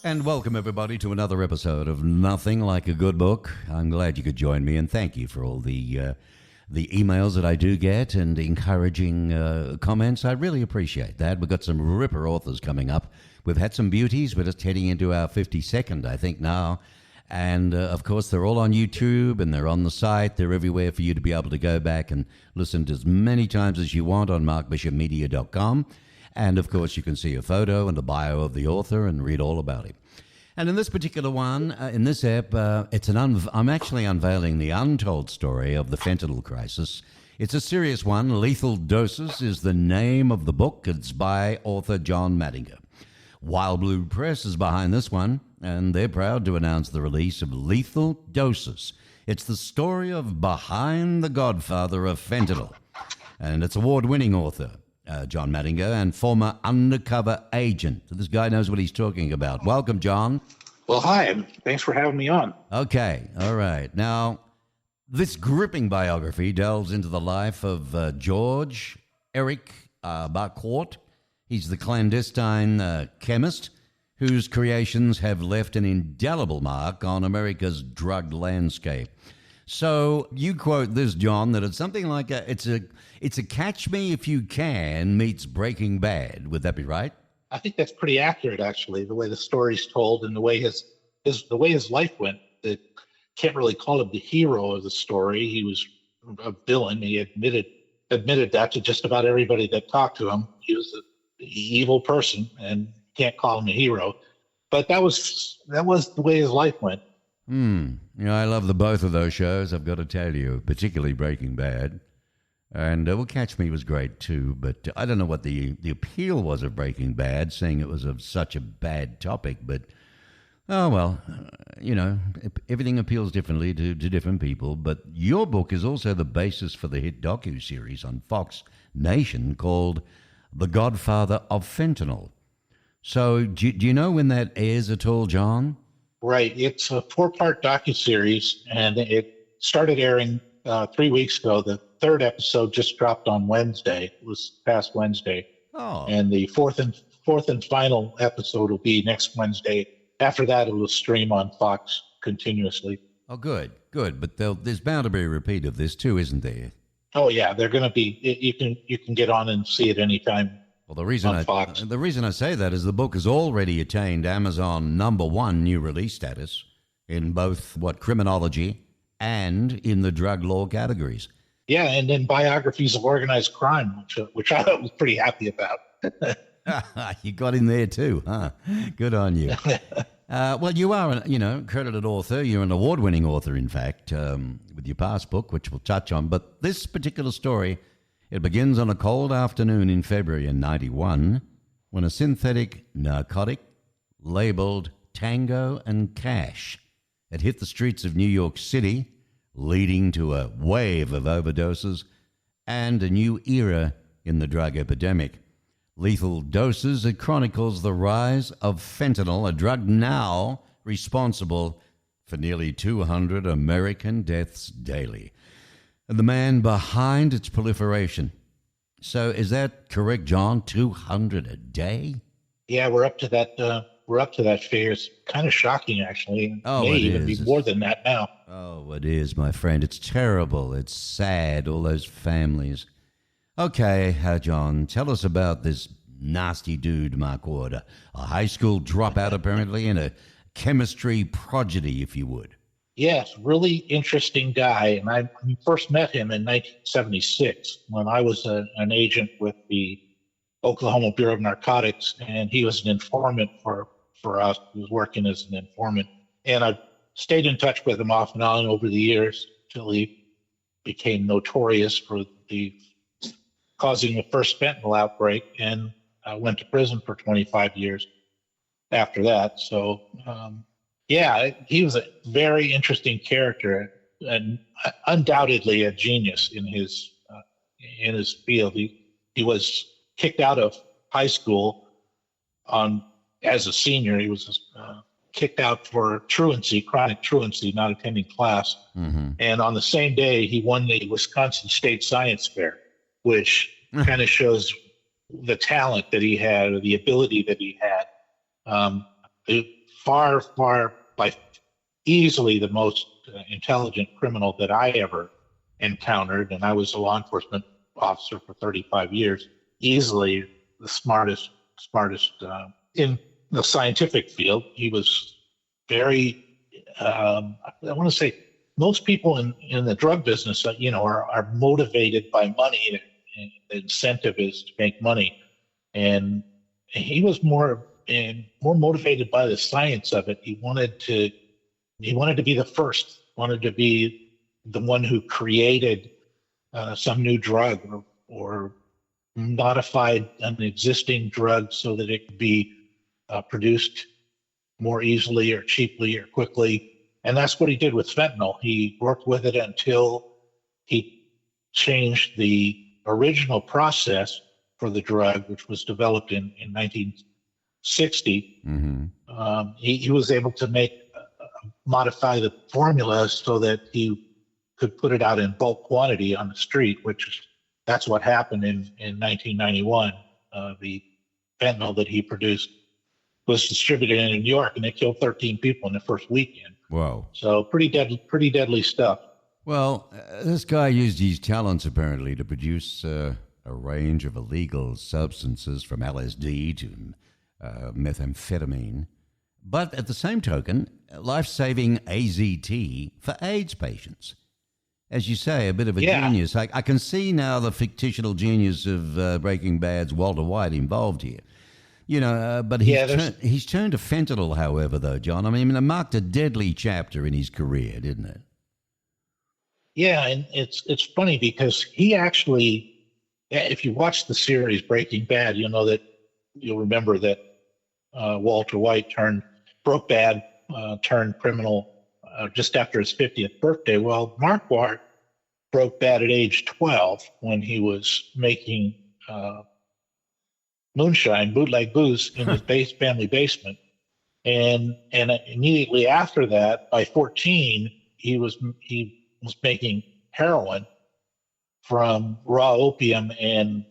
And welcome, everybody, to another episode of Nothing Like a Good Book. I'm glad you could join me, and thank you for all the emails that I do get and encouraging comments. I really appreciate that. We've got some ripper authors coming up. We've had some beauties. We're just heading into our 52nd, I think, now. And, of course, they're all on YouTube, and they're on the site. They're everywhere for you to be able to go back and listen to as many times as you want on markbishopmedia.com. And, of course, you can see a photo and the bio of the author and read all about him. And in this particular one, in this ep, I'm actually unveiling the untold story of the fentanyl crisis. It's a serious one. Lethal Doses is the name of the book. It's by author John Madinger. Wild Blue Press is behind this one, and they're proud to announce the release of Lethal Doses. It's the story of behind the Godfather of fentanyl. And it's award-winning author John Madinger, and former undercover agent. So this guy knows what he's talking about. Welcome, John. Well, hi, and thanks for having me on. Okay, all right. Now, this gripping biography delves into the life of George Eric Barquart. He's the clandestine chemist whose creations have left an indelible mark on America's drug landscape. So you quote this, John, that it's something like it's a Catch Me If You Can meets Breaking Bad. Would that be right? I think that's pretty accurate, actually, the way the story's told and the way his life went. Can't really call him the hero of the story. He was a villain. He admitted that to just about everybody that talked to him. He was an evil person, and can't call him a hero. But that was the way his life went. I love the both of those shows, I've got to tell you, particularly Breaking Bad. And Catch Me was great too, but I don't know what the appeal was of Breaking Bad, seeing it was of such a bad topic. But, oh well, everything appeals differently to different people. But your book is also the basis for the hit docu-series on Fox Nation called The Godfather of Fentanyl. So do you know when that airs at all, John? Right. It's a 4-part docuseries, and it started airing 3 weeks ago. The third episode just dropped on Wednesday. It was past Wednesday. Oh. And the fourth and final episode will be next Wednesday. After that, it will stream on Fox continuously. Oh, good. But there's bound to be a repeat of this too, isn't there? Oh yeah, they're going to be. You can get on and see it anytime. Well, the reason I say that is the book has already attained Amazon #1 new release status in both criminology and in the drug law categories. Yeah, and then biographies of organized crime, which I was pretty happy about. You got in there too, huh? Good on you. Well, you are a credited author. You're an award-winning author, in fact, with your past book, which we'll touch on. But this particular story, it begins on a cold afternoon in February in '91 when a synthetic narcotic labeled Tango and Cash had hit the streets of New York City, leading to a wave of overdoses and a new era in the drug epidemic. Lethal Doses, it chronicles the rise of fentanyl, a drug now responsible for nearly 200 American deaths daily, and the man behind its proliferation. So is that correct, John? 200 a day? Yeah, we're up to that. We're up to that figure. It's kind of shocking, actually. Oh, it may it even is. be more than that now. Oh, it is, my friend. It's terrible. It's sad, all those families. Okay, John, tell us about this nasty dude, Mark Ward, a high school dropout, apparently, and a chemistry prodigy, if you would. Yes, really interesting guy. And I first met him in 1976 when I was an agent with the Oklahoma Bureau of Narcotics, and he was an informant for us. He was working as an informant. And I stayed in touch with him off and on over the years until he became notorious for causing the first fentanyl outbreak, and went to prison for 25 years after that. So, he was a very interesting character and undoubtedly a genius in his field. He was kicked out of high school as a senior. He was kicked out for chronic truancy, not attending class. Mm-hmm. And on the same day, he won the Wisconsin State Science Fair, which kind of shows the talent that he had, or the ability that he had. far by easily the most intelligent criminal that I ever encountered, and I was a law enforcement officer for 35 years. Easily the smartest in the scientific field. He was very. I want to say most people in the drug business, are motivated by money. The incentive is to make money, and he was more motivated by the science of it. He wanted to be the first, wanted to be the one who created some new drug or modified an existing drug so that it could be produced more easily or cheaply or quickly. And that's what he did with fentanyl. He worked with it until he changed the original process for the drug, which was developed in 1960. Mm-hmm. He was able to modify the formula so that he could put it out in bulk quantity on the street, that's what happened in 1991. The fentanyl that he produced was distributed in New York, and it killed 13 people in the first weekend. Whoa! So pretty deadly stuff. Well, this guy used his talents apparently to produce a range of illegal substances, from LSD to methamphetamine, but at the same token, life-saving AZT for AIDS patients. As you say, a bit of a genius. I can see now the fictional genius of Breaking Bad's Walter White involved here. But he's turned to fentanyl, however, though, John. I mean, it marked a deadly chapter in his career, didn't it? Yeah, and it's funny because he actually, if you watch the series Breaking Bad, you'll remember that Walter White broke bad, turned criminal just after his 50th birthday. Well, Mark Ward broke bad at age 12 when he was making moonshine, bootleg booze, in his family basement. And immediately after that, by 14, he was making heroin from raw opium and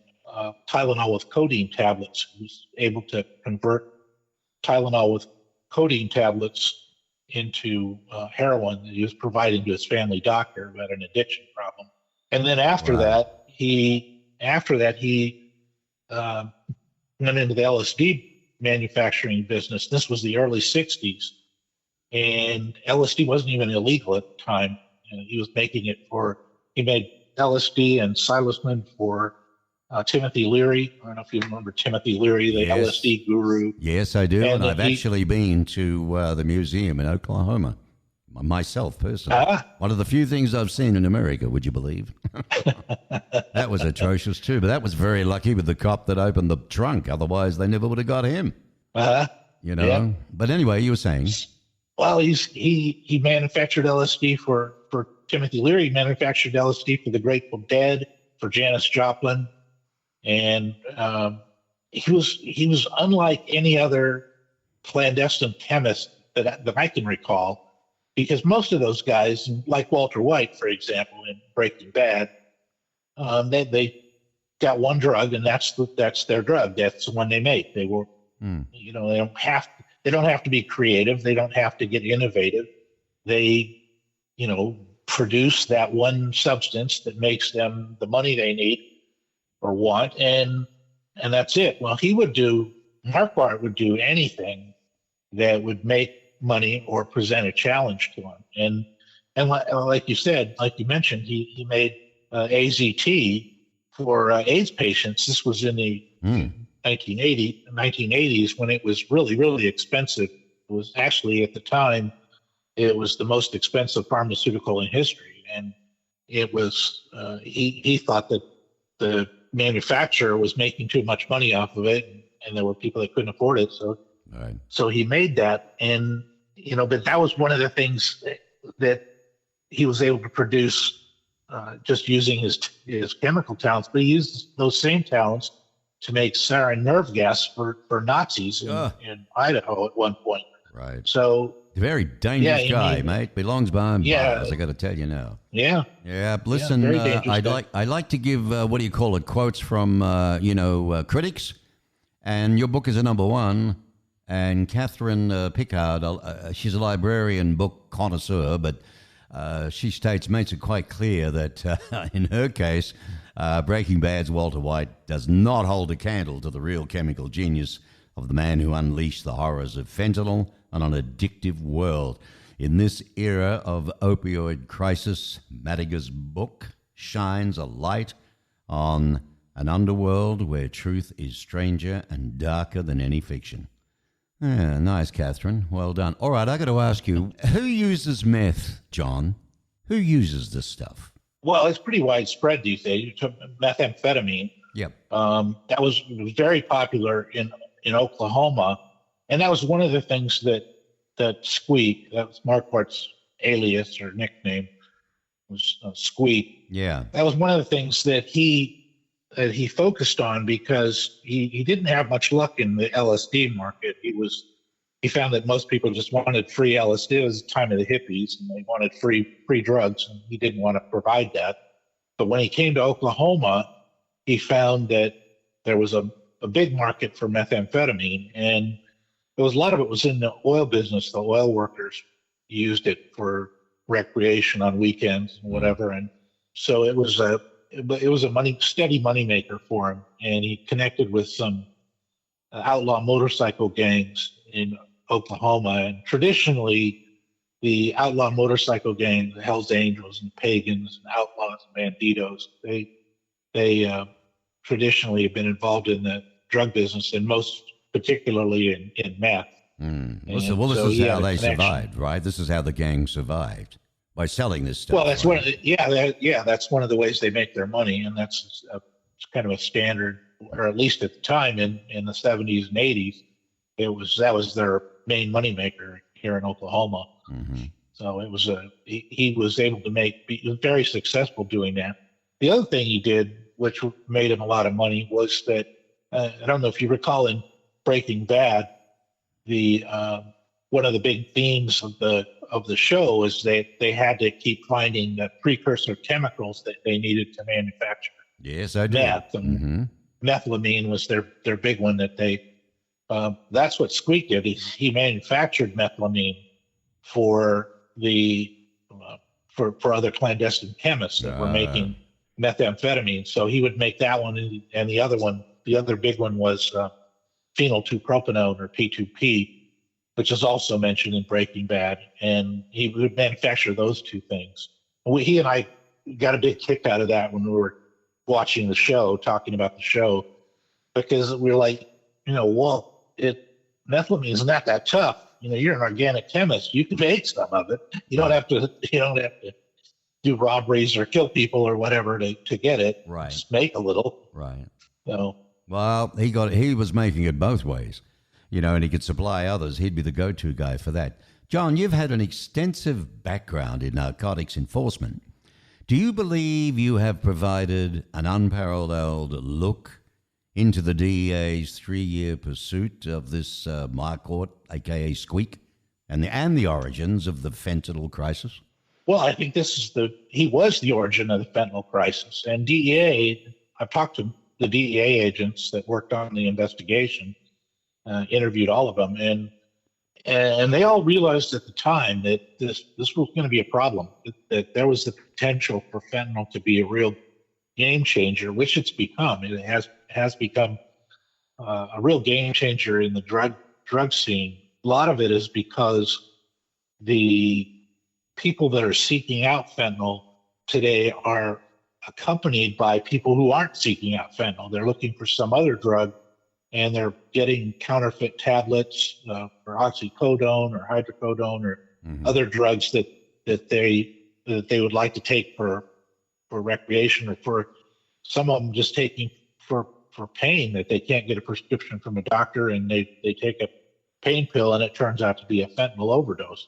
Tylenol with codeine tablets. He was able to convert Tylenol with codeine tablets into heroin that he was providing to his family doctor who had an addiction problem. And then after that, he went into the LSD manufacturing business. This was the early 60s, and LSD wasn't even illegal at the time. He was making it he made LSD and psilocybin for Timothy Leary. I don't know if you remember Timothy Leary, the LSD guru. Yes, I do. And I've actually been to the museum in Oklahoma, myself personally. One of the few things I've seen in America, would you believe? That was atrocious too, but that was very lucky with the cop that opened the trunk. Otherwise, they never would have got him. Yeah. But anyway, you were saying. Well, he manufactured LSD for Timothy Leary. He manufactured LSD for the Grateful Dead, for Janis Joplin. And he was unlike any other clandestine chemist that I can recall, because most of those guys, like Walter White, for example, in Breaking Bad, they got one drug, and that's their drug. That's the one they make. They were, they don't have to be creative. They don't have to get innovative. They, produce that one substance that makes them the money they need or want, and that's it. Well, Mark Bart would do anything that would make money or present a challenge to him. And like you said, like you mentioned, he made AZT for AIDS patients. This was in the 1980s when it was really, really expensive. It was actually, at the time, it was the most expensive pharmaceutical in history. And it was, he thought that the manufacturer was making too much money off of it, and there were people that couldn't afford it. So he made that. And, but that was one of the things that he was able to produce just using his chemical talents. But he used those same talents to make sarin nerve gas for Nazis in Idaho at one point. Right. So very dangerous guy, mate. Belongs behind bars, I got to tell you now. Yeah. Yeah. Listen, I'd like to give quotes from critics, and your book is a number one. And Catherine Pickard, she's a librarian, book connoisseur, but she makes it quite clear that in her case, Breaking Bad's Walter White does not hold a candle to the real chemical genius of the man who unleashed the horrors of fentanyl on an addictive world. In this era of opioid crisis, Madinger's book shines a light on an underworld where truth is stranger and darker than any fiction. Yeah, nice, Catherine. Well done. All right, I got to ask you, who uses meth, John? Who uses this stuff? Well, it's pretty widespread these days. You took methamphetamine. Yep. That was very popular in Oklahoma, and that was one of the things that Squeak, that was Marquardt's alias or nickname, was Squeak. Yeah. That was one of the things that he focused on because he didn't have much luck in the LSD market. He found that most people just wanted free LSD. It was the time of the hippies, and they wanted free drugs, and he didn't want to provide that. But when he came to Oklahoma, he found that there was a big market for methamphetamine, and a lot of it was in the oil business. The oil workers used it for recreation on weekends and whatever, and so it was a steady money maker for him. And he connected with some outlaw motorcycle gangs in Oklahoma. And traditionally, the outlaw motorcycle gangs, the Hells Angels and Pagans and Outlaws and Banditos, they traditionally have been involved in the drug business, and most particularly in meth. This is how they survived, right? This is how the gang survived, by selling this stuff. Well, that's that's one of the ways they make their money, and that's it's kind of a standard, or at least at the time in the 70s and 80s, that was their main moneymaker here in Oklahoma. Mm-hmm. So it was he was able to he was very successful doing that. The other thing he did, which made him a lot of money, was that I don't know if you recall in Breaking Bad, the one of the big themes of the show is they had to keep finding the precursor chemicals that they needed to manufacture. Yes, I do. Meth. And methylamine was their big one that they. That's what Squeak did. He manufactured methylamine for for other clandestine chemists that were making methamphetamine. So he would make that one, and the other big one was phenyl 2-propanone, or P2P, which is also mentioned in Breaking Bad. And he would manufacture those two things. He and I got a big kick out of that when we were watching the show, talking about the show, because we were like, methylamine is not that tough. You're an organic chemist. You can make some of it. You don't have to do robberies or kill people or whatever to get it. Right. Just make a little. Right. So. Well, he was making it both ways, and he could supply others. He'd be the go-to guy for that. John, you've had an extensive background in narcotics enforcement. Do you believe you have provided an unparalleled look into the DEA's 3-year pursuit of this Marquardt, a.k.a. Squeak, and the origins of the fentanyl crisis? Well, I think he was the origin of the fentanyl crisis. And DEA, I've talked to the DEA agents that worked on the investigation, interviewed all of them, and they all realized at the time that this was going to be a problem, that there was the potential for fentanyl to be a real game changer, which it's become. It has become a real game changer in the drug scene. A lot of it is because the people that are seeking out fentanyl today are accompanied by people who aren't seeking out fentanyl. They're looking for some other drug, and they're getting counterfeit tablets for oxycodone or hydrocodone or other drugs that they would like to take for recreation, or for some of them just taking for pain, that they can't get a prescription from a doctor, and they take a pain pill and it turns out to be a fentanyl overdose.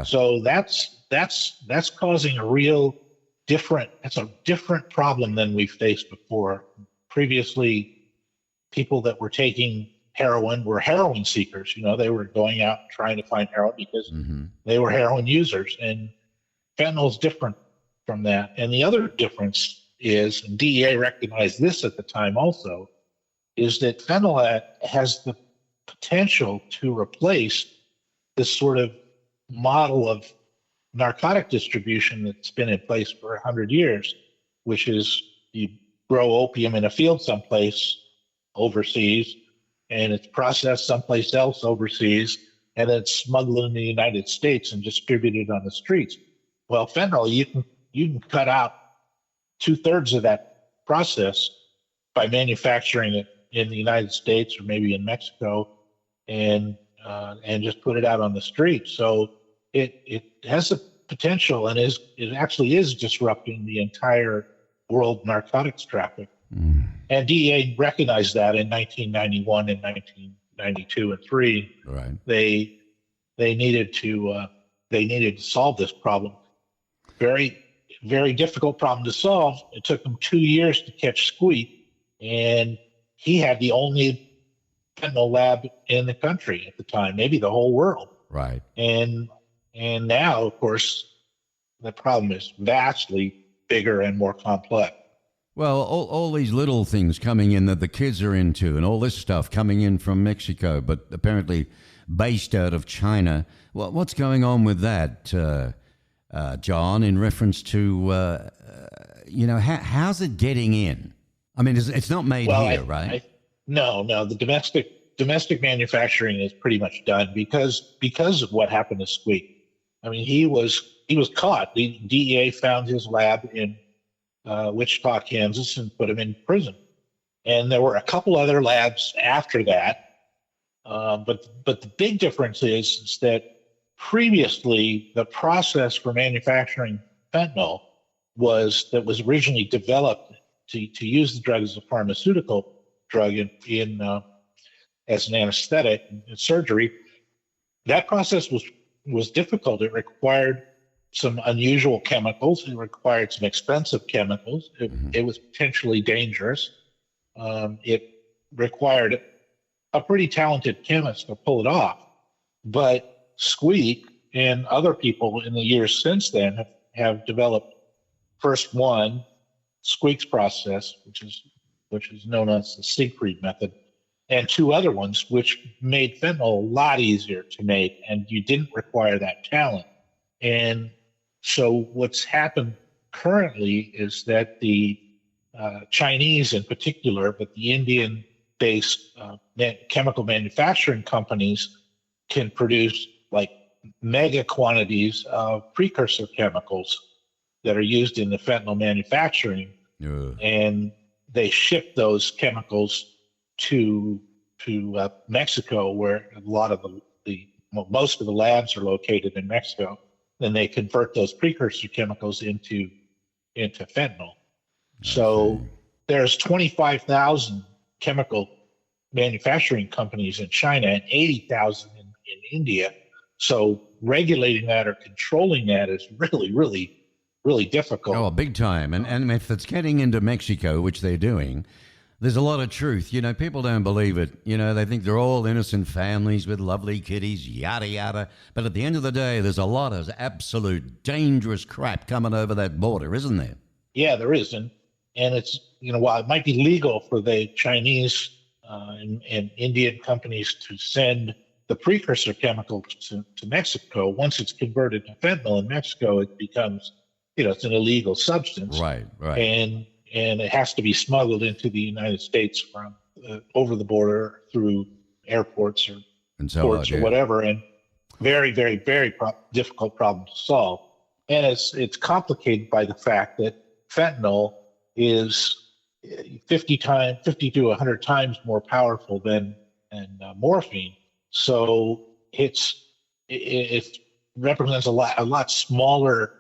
So that's causing a different problem than we've faced before. Previously, people that were taking heroin were heroin seekers. They were going out trying to find heroin because they were heroin users, and fentanyl is different from that. And the other difference is, and DEA recognized this at the time also, is that fentanyl has the potential to replace this sort of model of narcotic distribution that's been in place for 100 years, which is you grow opium in a field someplace overseas, and it's processed someplace else overseas, and then it's smuggled in the United States and distributed on the streets. Well, fentanyl, you can cut out 2/3 of that process by manufacturing it in the United States or maybe in Mexico, and just put it out on the street. So it has the potential, and it actually is disrupting the entire world narcotics traffic. And DEA recognized that in 1991 and 1992 and 3. Right. They needed to solve this problem. Very, very difficult problem to solve. It took them 2 years to catch Squeak, and he had the only fentanyl lab in the country at the time, maybe the whole world. Right. And now, of course, the problem is vastly bigger and more complex. Well, all these little things coming in that the kids are into and all this stuff coming in from Mexico, but apparently based out of China. Well, what's going on with that, John, in reference to, how's it getting in? I mean, it's not made here, right? No. The domestic manufacturing is pretty much done because of what happened to Squeak. I mean, he was caught. The DEA found his lab in Wichita, Kansas, and put him in prison. And there were a couple other labs after that. But the big difference is that previously the process for manufacturing fentanyl was originally developed to use the drug as a pharmaceutical drug as an anesthetic in surgery. That process was difficult. It required some unusual chemicals. It required some expensive chemicals. It was potentially dangerous. It required a pretty talented chemist to pull it off. But Squeak and other people in the years since then have developed first one, Squeak's process, which is known as the Siegfried method, and two other ones, which made fentanyl a lot easier to make, and you didn't require that talent. And so what's happened currently is that the Chinese in particular, but the Indian-based chemical manufacturing companies can produce like mega quantities of precursor chemicals that are used in the fentanyl manufacturing. And they ship those chemicals to Mexico, where a lot of most of the labs are located in Mexico. Then they convert those precursor chemicals into fentanyl. So there's 25,000 chemical manufacturing companies in China and 80,000 in India. So regulating that or controlling that is really, really, really difficult. Oh, big time. And if it's getting into Mexico, which they're doing, there's a lot of truth. You know, people don't believe it. You know, they think they're all innocent families with lovely kiddies, yada, yada. But at the end of the day, there's a lot of absolute dangerous crap coming over that border, isn't there? Yeah, there is. And it's, while it might be legal for the Chinese and Indian companies to send the precursor chemicals to Mexico, once it's converted to fentanyl in Mexico, it becomes, it's an illegal substance. Right. And it has to be smuggled into the United States from over the border through airports or ports or whatever. And very, very, very difficult problem to solve. And it's complicated by the fact that fentanyl is 50 to 100 times more powerful than morphine. So it represents a lot smaller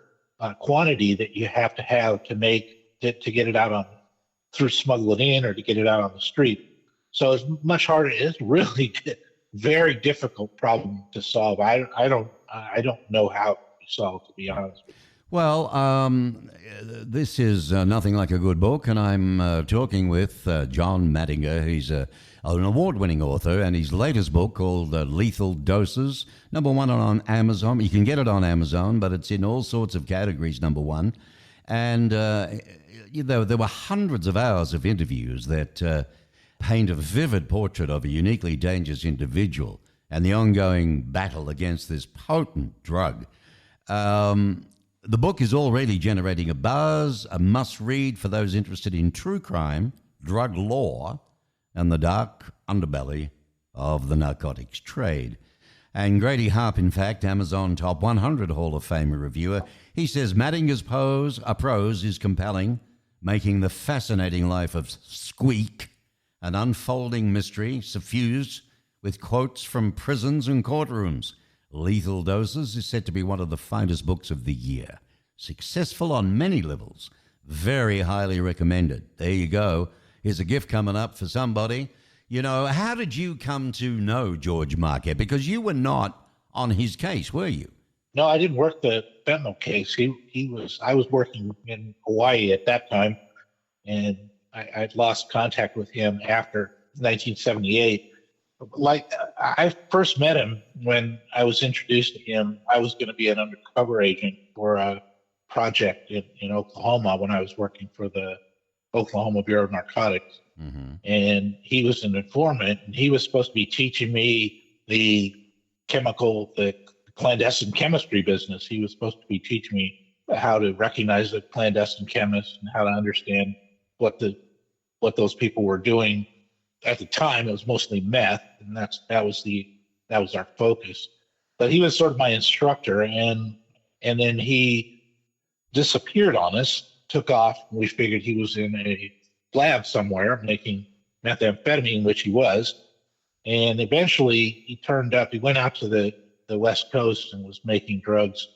quantity that you have to make to get it out through smuggling in or to get it out on the street. So it's much harder. It's really very difficult problem to solve. I don't know how to solve, to be honest with you. Well, this is Nothing Like a Good Book, and I'm talking with John Madinger. He's an award-winning author, and his latest book called Lethal Doses, #1 on Amazon. You can get it on Amazon, but it's in all sorts of categories, #1. And there were hundreds of hours of interviews that paint a vivid portrait of a uniquely dangerous individual and the ongoing battle against this potent drug. The book is already generating a buzz, a must-read for those interested in true crime, drug law, and the dark underbelly of the narcotics trade. And Grady Harp, in fact, Amazon Top 100 Hall of Fame reviewer, he says Madinger's prose is compelling, making the fascinating life of Squeak an unfolding mystery suffused with quotes from prisons and courtrooms. Lethal Doses is said to be one of the finest books of the year. Successful on many levels. Very highly recommended. There you go. Here's a gift coming up for somebody. You know, how did you come to know George Marquette? Because you were not on his case, were you? No, I didn't work the fentanyl case. I was working in Hawaii at that time, and I'd lost contact with him after 1978. Like, I first met him when I was introduced to him. I was going to be an undercover agent for a project in Oklahoma when I was working for the Oklahoma Bureau of Narcotics. Mm-hmm. And he was an informant, and he was supposed to be teaching me the clandestine chemistry business. He was supposed to be teaching me how to recognize the clandestine chemists and how to understand what those people were doing. At the time, it was mostly meth, and that was our focus. But he was sort of my instructor, and then he disappeared on us, took off, and we figured he was in a lab somewhere making methamphetamine, which he was. And eventually he turned up. He went out to the West Coast and was making drugs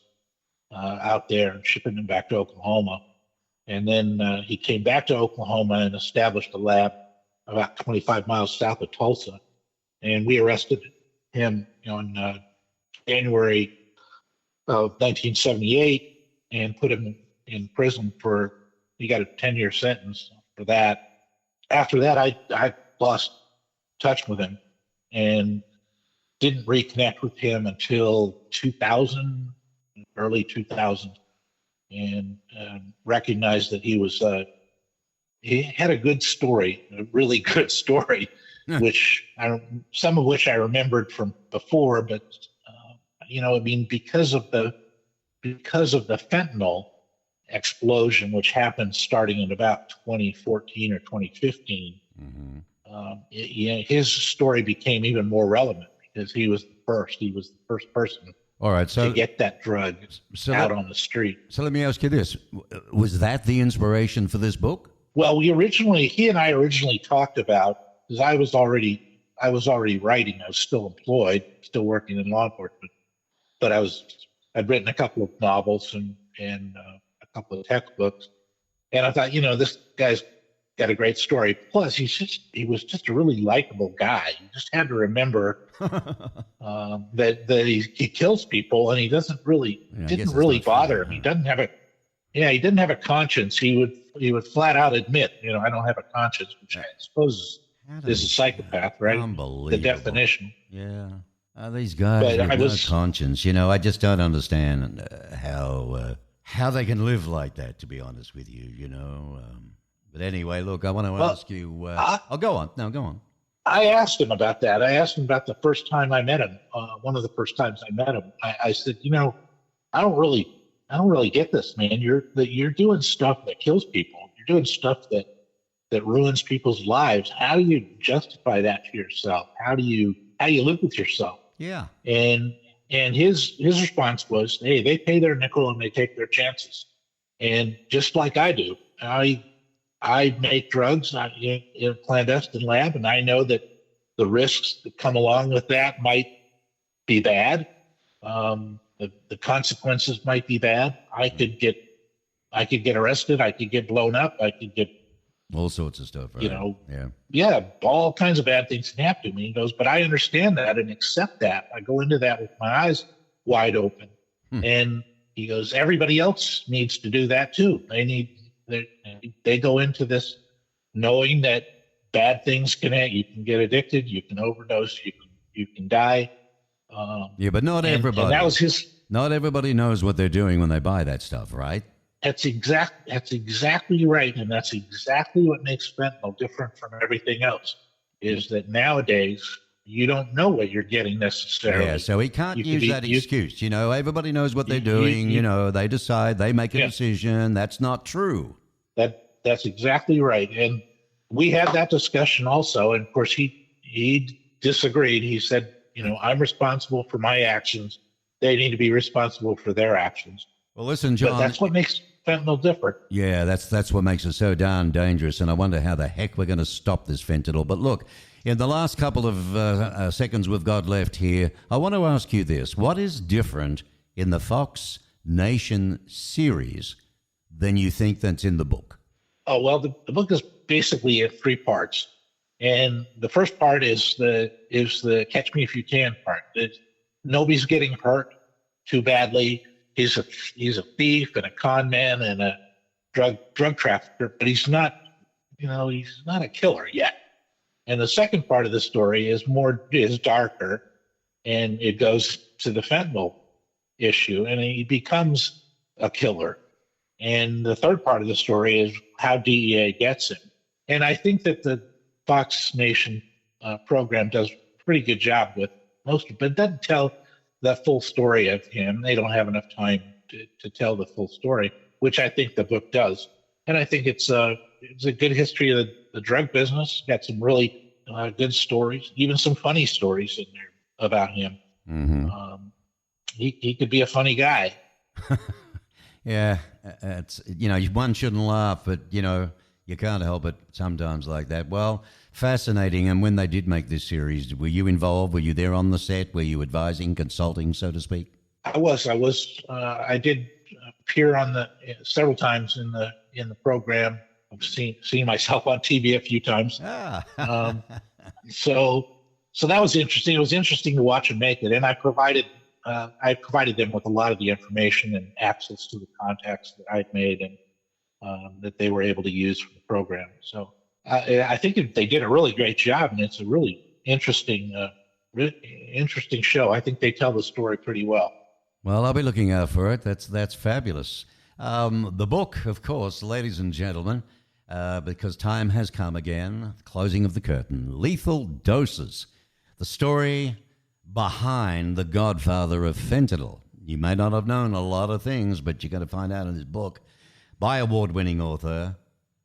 out there and shipping them back to Oklahoma. And then he came back to Oklahoma and established a lab about 25 miles south of Tulsa. And we arrested him in January of 1978 and put him in prison he got a 10-year sentence for that. After that, I lost touch with him and didn't reconnect with him until 2000, early 2000, and recognized that he had a good story, a really good story, some of which I remembered from before, but because of the fentanyl explosion, which happened starting in about 2014 or 2015, his story became even more relevant because he was the first person all right, to get that drug out on the street. So let me ask you this. Was that the inspiration for this book? Well, he and I originally talked about, because I was already writing. I was still employed, still working in law enforcement, but I'd written a couple of novels and a couple of textbooks, and I thought, this guy's got a great story. Plus, he was just a really likable guy. You just had to remember that he kills people, and he didn't really bother him. He didn't have a conscience. He would flat out admit, I don't have a conscience, which I suppose is a psychopath, right? Unbelievable. The definition. Yeah. These guys with no conscience. I just don't understand how they can live like that, to be honest with you, But anyway, look, I want to ask you. Go on. No, go on. I asked him about that. I asked him about the first time I met him. One of the first times I met him, I said, I don't really get this, man. You're doing stuff that kills people. You're doing stuff that ruins people's lives. How do you justify that to yourself? How do you live with yourself? Yeah. And his response was, hey, they pay their nickel and they take their chances. And just like I do, I make drugs in a clandestine lab, and I know that the risks that come along with that might be bad. The consequences might be bad. I could get arrested. I could get blown up. I could get all sorts of stuff, right? All kinds of bad things can happen to me. He goes, but I understand that and accept that. I go into that with my eyes wide open. And he goes, everybody else needs to do that too. They go into this knowing that bad things can happen. You can get addicted. You can overdose. You can die. But not everybody. And that was Not everybody knows what they're doing when they buy that stuff, right? That's exactly right, and that's exactly what makes fentanyl different from everything else. is that nowadays you don't know what you're getting necessarily. Yeah, so he can't You could use be- that you- excuse. Everybody knows what they're doing. They decide, they make a Yeah. decision. That's not true. That's exactly right. And we had that discussion also. And of course, he disagreed. He said, I'm responsible for my actions. They need to be responsible for their actions. Well, listen, But John. that's what makes fentanyl different. Yeah, that's what makes it so darn dangerous, and I wonder how the heck we're going to stop this fentanyl. But look, in the last couple of seconds we've got left here, I want to ask you this. What is different in the Fox Nation series than you think that's in the book? Oh, well, the book is basically in three parts. And the first part is the catch me if you can part. Nobody's getting hurt too badly. He's a thief and a con man and a drug trafficker, but he's not a killer yet. And the second part of the story is darker, and it goes to the fentanyl issue, and he becomes a killer. And the third part of the story is how DEA gets him. And I think that the Fox Nation program does a pretty good job with most of it, but it doesn't tell the full story of him. They don't have enough time to tell the full story, which I think the book does. And I think it's a good history of the drug business. Got some really good stories, even some funny stories in there about him. Mm-hmm. He could be a funny guy. Yeah, it's one shouldn't laugh, but you can't help it sometimes like that. Well, fascinating. And when they did make this series, were you involved? Were you there on the set? Were you advising, consulting, so to speak? I was. I did appear on several times in the program. I've seen myself on TV a few times. So that was interesting. It was interesting to watch them make it, and I provided them with a lot of the information and access to the contacts that I'd made and that they were able to use for the program. So I think they did a really great job, and it's a really interesting show. I think they tell the story pretty well. Well, I'll be looking out for it. That's fabulous. The book, of course, ladies and gentlemen, because time has come again, closing of the curtain, Lethal Doses, the story behind the Godfather of Fentanyl. You may not have known a lot of things, but you're going to find out in this book by award-winning author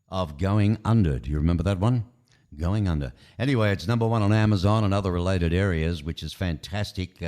of Going Under. Do you remember that one? Going Under. Anyway, it's number one on Amazon and other related areas, which is fantastic.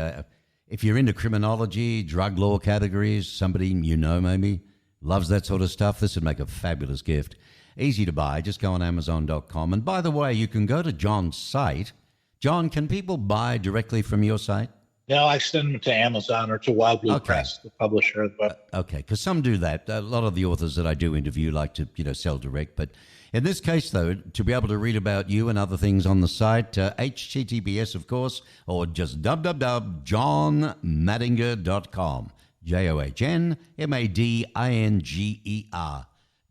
If you're into criminology, drug law categories, somebody maybe loves that sort of stuff, this would make a fabulous gift. Easy to buy. Just go on Amazon.com. And by the way, you can go to John's site. John, can people buy directly from your site? No, I send them to Amazon or to Wild Blue Press, the publisher. But okay, because some do that. A lot of the authors that I do interview like to, sell direct. But in this case, though, to be able to read about you and other things on the site, HTTPS, of course, or just www.johnmadinger.com. JOHNMADINGER.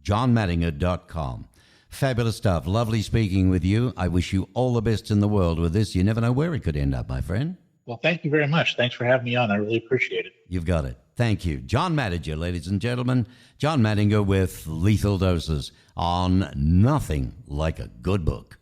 JohnMadinger.com. Fabulous stuff. Lovely speaking with you. I wish you all the best in the world with this. You never know where it could end up, my friend. Well, thank you very much. Thanks for having me on. I really appreciate it. You've got it. Thank you. John Madinger, ladies and gentlemen. John Madinger with Lethal Doses on Nothing Like a Good Book.